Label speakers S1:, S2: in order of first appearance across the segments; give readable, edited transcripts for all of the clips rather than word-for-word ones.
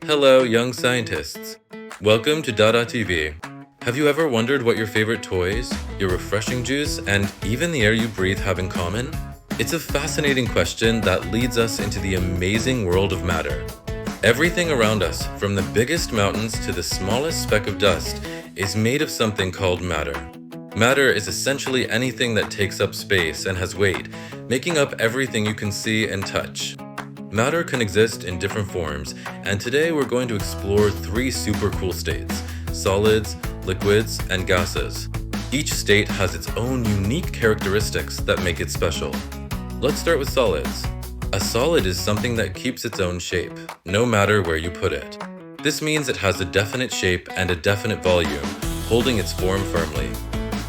S1: Hello, young scientists. Welcome to Dada TV. Have you ever wondered what your favorite toys, your refreshing juice, and even the air you breathe have in common? It's a fascinating question that leads us into the amazing world of matter. Everything around us, from the biggest mountains to the smallest speck of dust, is made of something called matter. Matter is essentially anything that takes up space and has weight, making up everything you can see and touch. Matter can exist in different forms, and today we're going to explore three super cool states: solids, liquids, and gases. Each state has its own unique characteristics that make it special. Let's start with solids. A solid is something that keeps its own shape, no matter where you put it. This means it has a definite shape and a definite volume, holding its form firmly.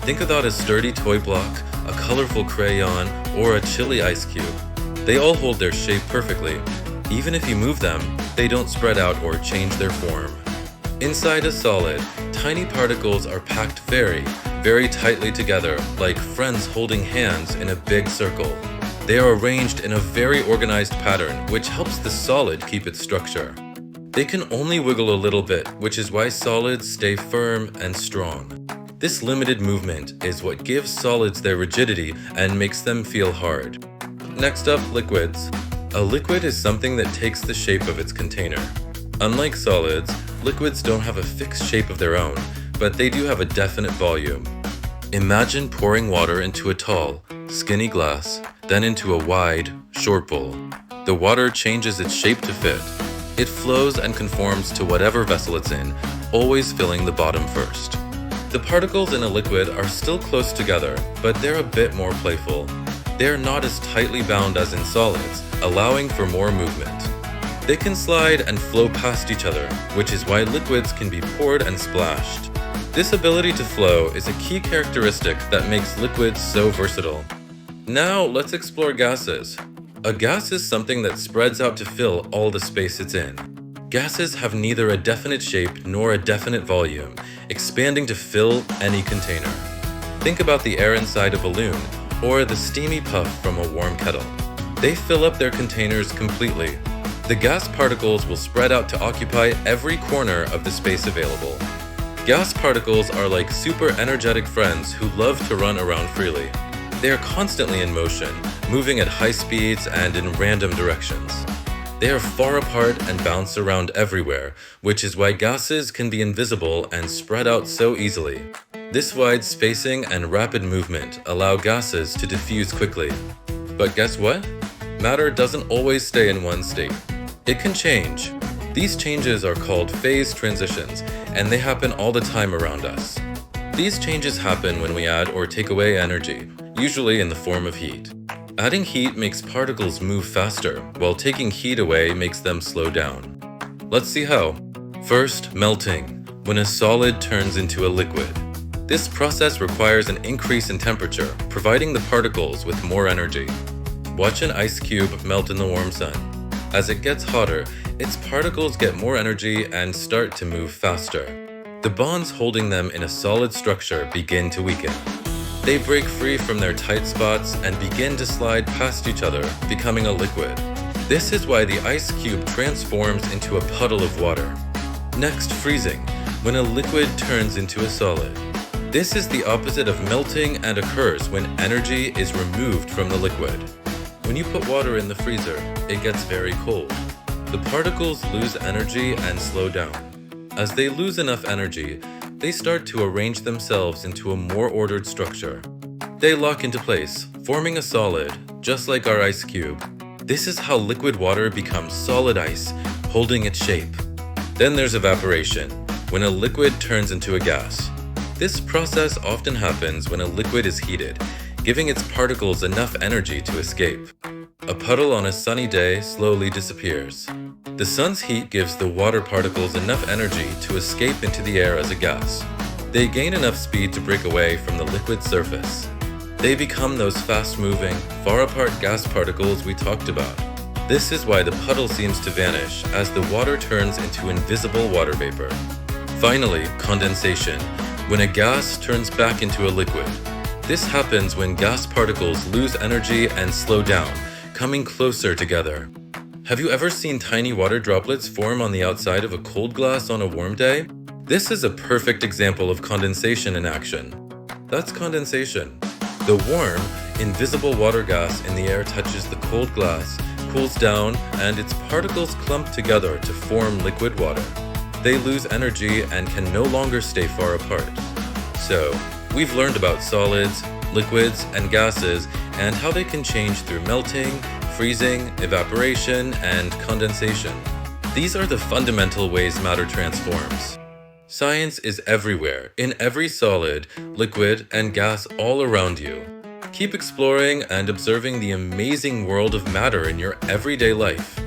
S1: Think about a sturdy toy block, a colorful crayon, or a chilly ice cube. They all hold their shape perfectly. Even if you move them, they don't spread out or change their form. Inside a solid, tiny particles are packed very, very tightly together, like friends holding hands in a big circle. They are arranged in a very organized pattern, which helps the solid keep its structure. They can only wiggle a little bit, which is why solids stay firm and strong. This limited movement is what gives solids their rigidity and makes them feel hard. Next up, liquids. A liquid is something that takes the shape of its container. Unlike solids, liquids don't have a fixed shape of their own, but they do have a definite volume. Imagine pouring water into a tall, skinny glass, then into a wide, short bowl. The water changes its shape to fit. It flows and conforms to whatever vessel it's in, always filling the bottom first. The particles in a liquid are still close together, but they're a bit more playful. They're not as tightly bound as in solids, allowing for more movement. They can slide and flow past each other, which is why liquids can be poured and splashed. This ability to flow is a key characteristic that makes liquids so versatile. Now let's explore gases. A gas is something that spreads out to fill all the space it's in. Gases have neither a definite shape nor a definite volume, expanding to fill any container. Think about the air inside a balloon, or the steamy puff from a warm kettle. They fill up their containers completely. The gas particles will spread out to occupy every corner of the space available. Gas particles are like super energetic friends who love to run around freely. They are constantly in motion, moving at high speeds and in random directions. They are far apart and bounce around everywhere, which is why gases can be invisible and spread out so easily. This wide spacing and rapid movement allow gases to diffuse quickly. But guess what? Matter doesn't always stay in one state. It can change. These changes are called phase transitions, and they happen all the time around us. These changes happen when we add or take away energy, usually in the form of heat. Adding heat makes particles move faster, while taking heat away makes them slow down. Let's see how. First, melting, when a solid turns into a liquid. This process requires an increase in temperature, providing the particles with more energy. Watch an ice cube melt in the warm sun. As it gets hotter, its particles get more energy and start to move faster. The bonds holding them in a solid structure begin to weaken. They break free from their tight spots and begin to slide past each other, becoming a liquid. This is why the ice cube transforms into a puddle of water. Next, freezing, when a liquid turns into a solid. This is the opposite of melting and occurs when energy is removed from the liquid. When you put water in the freezer, it gets very cold. The particles lose energy and slow down. As they lose enough energy, they start to arrange themselves into a more ordered structure. They lock into place, forming a solid, just like our ice cube. This is how liquid water becomes solid ice, holding its shape. Then there's evaporation, when a liquid turns into a gas. This process often happens when a liquid is heated, giving its particles enough energy to escape. A puddle on a sunny day slowly disappears. The sun's heat gives the water particles enough energy to escape into the air as a gas. They gain enough speed to break away from the liquid surface. They become those fast-moving, far-apart gas particles we talked about. This is why the puddle seems to vanish as the water turns into invisible water vapor. Finally, condensation, when a gas turns back into a liquid. This happens when gas particles lose energy and slow down, coming closer together. Have you ever seen tiny water droplets form on the outside of a cold glass on a warm day? This is a perfect example of condensation in action. That's condensation. The warm, invisible water gas in the air touches the cold glass, cools down, and its particles clump together to form liquid water. They lose energy and can no longer stay far apart. So, we've learned about solids, liquids, and gases, and how they can change through melting, freezing, evaporation, and condensation. These are the fundamental ways matter transforms. Science is everywhere, in every solid, liquid, and gas all around you. Keep exploring and observing the amazing world of matter in your everyday life.